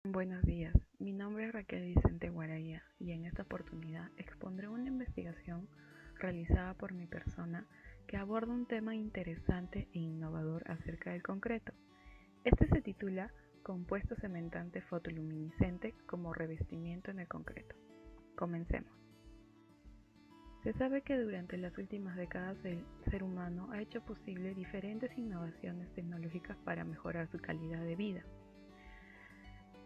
Buenos días, mi nombre es Raquel Vicente Guaraya y en esta oportunidad expondré una investigación realizada por mi persona que aborda un tema interesante e innovador acerca del concreto. Este se titula Compuesto cementante fotoluminiscente como revestimiento en el concreto. Comencemos. Se sabe que durante las últimas décadas el ser humano ha hecho posible diferentes innovaciones tecnológicas para mejorar su calidad de vida.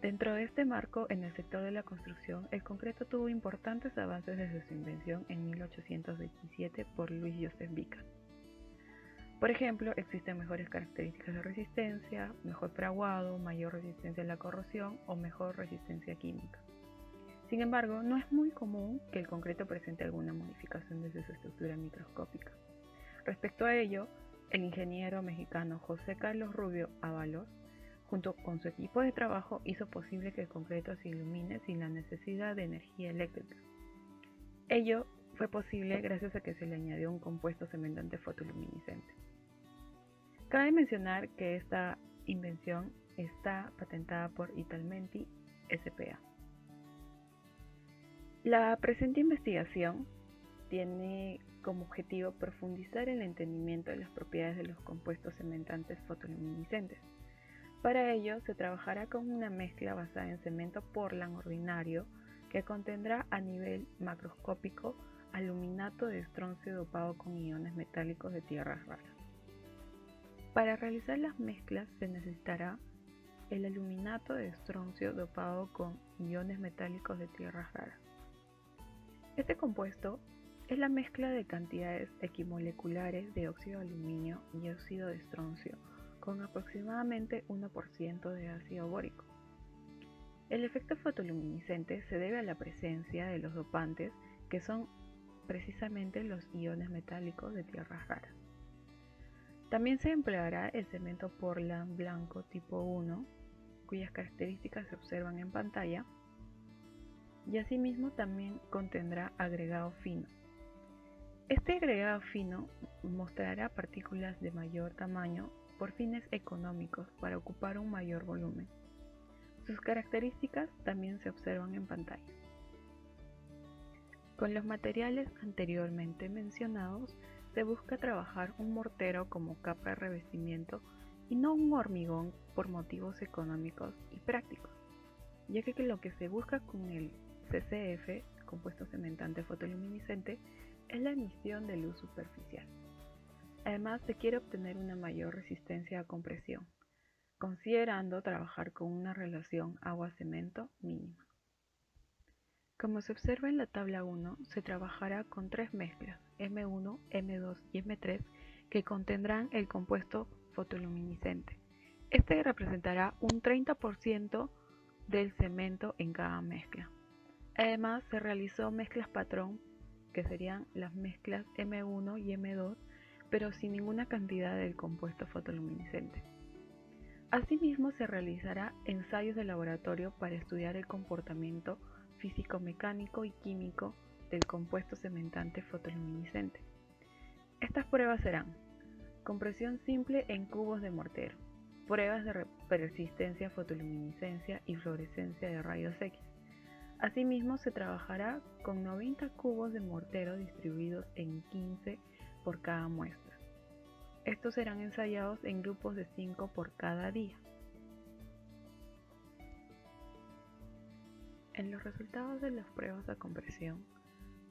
Dentro de este marco, en el sector de la construcción, el concreto tuvo importantes avances desde su invención en 1827 por Louis Joseph Vicat. Por ejemplo, existen mejores características de resistencia, mejor fraguado, mayor resistencia a la corrosión o mejor resistencia química. Sin embargo, no es muy común que el concreto presente alguna modificación desde su estructura microscópica. Respecto a ello, el ingeniero mexicano José Carlos Rubio Ábalos, junto con su equipo de trabajo, hizo posible que el concreto se ilumine sin la necesidad de energía eléctrica. Ello fue posible gracias a que se le añadió un compuesto cementante fotoluminiscente. Cabe mencionar que esta invención está patentada por Italmenti S.p.A. La presente investigación tiene como objetivo profundizar el entendimiento de las propiedades de los compuestos cementantes fotoluminiscentes. Para ello, se trabajará con una mezcla basada en cemento Portland ordinario que contendrá a nivel macroscópico aluminato de estroncio dopado con iones metálicos de tierras raras. Para realizar las mezclas se necesitará el aluminato de estroncio dopado con iones metálicos de tierras raras. Este compuesto es la mezcla de cantidades equimoleculares de óxido de aluminio y óxido de estroncio con aproximadamente 1% de ácido bórico. El efecto fotoluminiscente se debe a la presencia de los dopantes, que son precisamente los iones metálicos de tierras raras. También se empleará el cemento Portland blanco tipo 1, cuyas características se observan en pantalla, y asimismo también contendrá agregado fino. Este agregado fino mostrará partículas de mayor tamaño por fines económicos para ocupar un mayor volumen. Sus características también se observan en pantalla. Con los materiales anteriormente mencionados, se busca trabajar un mortero como capa de revestimiento y no un hormigón por motivos económicos y prácticos, ya que lo que se busca con el CCF, compuesto cementante fotoluminiscente, es la emisión de luz superficial. Además, se quiere obtener una mayor resistencia a compresión, considerando trabajar con una relación agua-cemento mínima. Como se observa en la tabla 1, se trabajará con tres mezclas, M1, M2 y M3, que contendrán el compuesto fotoluminiscente. Este representará un 30% del cemento en cada mezcla. Además, se realizó mezclas patrón, que serían las mezclas M1 y M2, pero sin ninguna cantidad del compuesto fotoluminiscente. Asimismo, se realizará ensayos de laboratorio para estudiar el comportamiento físico-mecánico y químico del compuesto cementante fotoluminiscente. Estas pruebas serán compresión simple en cubos de mortero, pruebas de persistencia, fotoluminiscencia y fluorescencia de rayos X. Asimismo, se trabajará con 90 cubos de mortero distribuidos en 15 por cada muestra. Estos serán ensayados en grupos de 5 por cada día. En los resultados de las pruebas a compresión,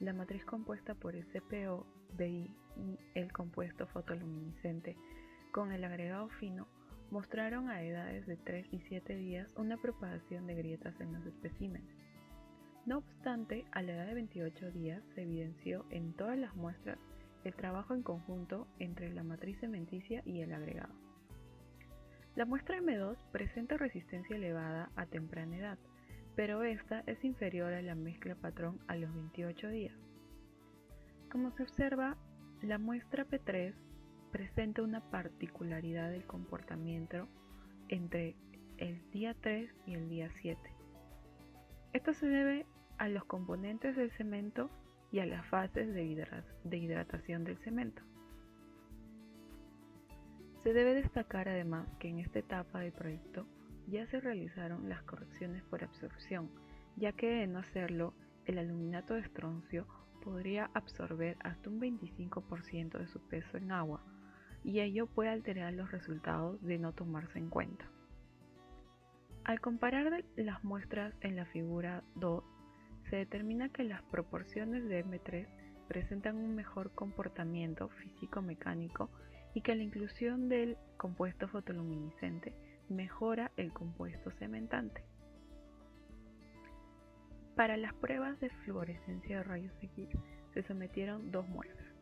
la matriz compuesta por el CPO, BI y el compuesto fotoluminiscente con el agregado fino mostraron a edades de 3 y 7 días una propagación de grietas en los especímenes. No obstante, a la edad de 28 días se evidenció en todas las muestras el trabajo en conjunto entre la matriz cementicia y el agregado. La muestra M2 presenta resistencia elevada a temprana edad, pero esta es inferior a la mezcla patrón a los 28 días. Como se observa, la muestra P3 presenta una particularidad del comportamiento entre el día 3 y el día 7. Esto se debe a los componentes del cemento y a las fases de hidratación del cemento. Se debe destacar además que en esta etapa del proyecto ya se realizaron las correcciones por absorción, ya que de no hacerlo, el aluminato de estroncio podría absorber hasta un 25% de su peso en agua, y ello puede alterar los resultados de no tomarse en cuenta. Al comparar las muestras en la figura 2, se determina que las proporciones de M3 presentan un mejor comportamiento físico-mecánico y que la inclusión del compuesto fotoluminiscente mejora el compuesto cementante. Para las pruebas de fluorescencia de rayos X se sometieron dos muestras.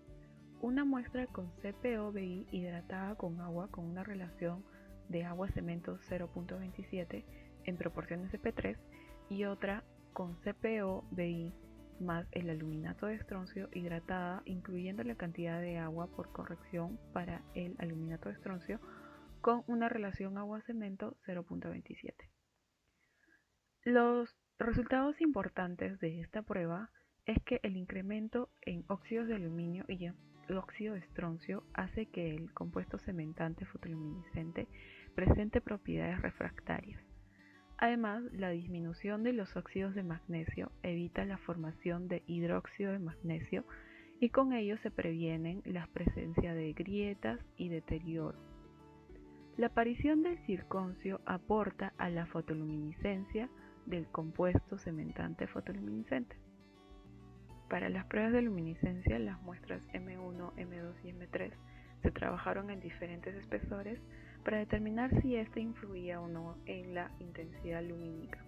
Una muestra con CPO-BI hidratada con agua con una relación de agua-cemento 0.27 en proporciones de P3 y otra con CPO-BI más el aluminato de estroncio hidratada incluyendo la cantidad de agua por corrección para el aluminato de estroncio con una relación agua-cemento 0.27. Los resultados importantes de esta prueba es que el incremento en óxidos de aluminio y en el óxido de estroncio hace que el compuesto cementante fotoluminiscente presente propiedades refractarias. Además, la disminución de los óxidos de magnesio evita la formación de hidróxido de magnesio y con ello se previenen la presencia de grietas y deterioro. La aparición del circoncio aporta a la fotoluminiscencia del compuesto cementante fotoluminiscente. Para las pruebas de luminiscencia, las muestras M1, M2 y M3 se trabajaron en diferentes espesores para determinar si éste influía o no en la intensidad lumínica.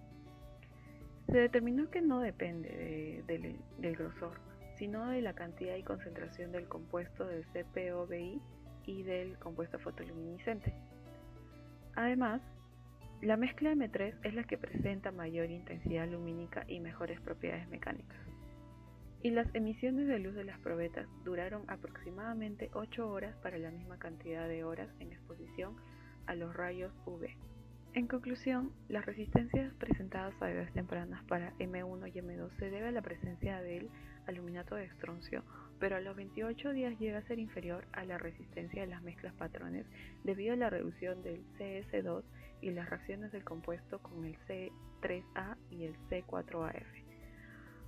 Se determinó que no depende del grosor, sino de la cantidad y concentración del compuesto del CPO-BI y del compuesto fotoluminiscente. Además, la mezcla M3 es la que presenta mayor intensidad lumínica y mejores propiedades mecánicas. Y las emisiones de luz de las probetas duraron aproximadamente 8 horas para la misma cantidad de horas en exposición a los rayos UV. En conclusión, las resistencias presentadas a edades tempranas para M1 y M2 se debe a la presencia del aluminato de estroncio, pero a los 28 días llega a ser inferior a la resistencia de las mezclas patrones debido a la reducción del CS2 y las reacciones del compuesto con el C3A y el C4AF.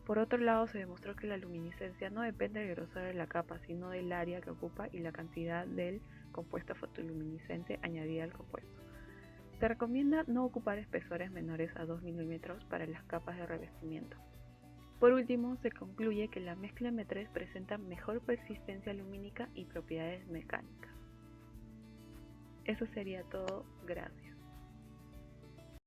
Por otro lado, se demostró que la luminiscencia no depende del grosor de la capa, sino del área que ocupa y la cantidad del compuesto fotoluminiscente añadida al compuesto. Se recomienda no ocupar espesores menores a 2 milímetros para las capas de revestimiento. Por último, se concluye que la mezcla M3 presenta mejor persistencia lumínica y propiedades mecánicas. Eso sería todo, gracias.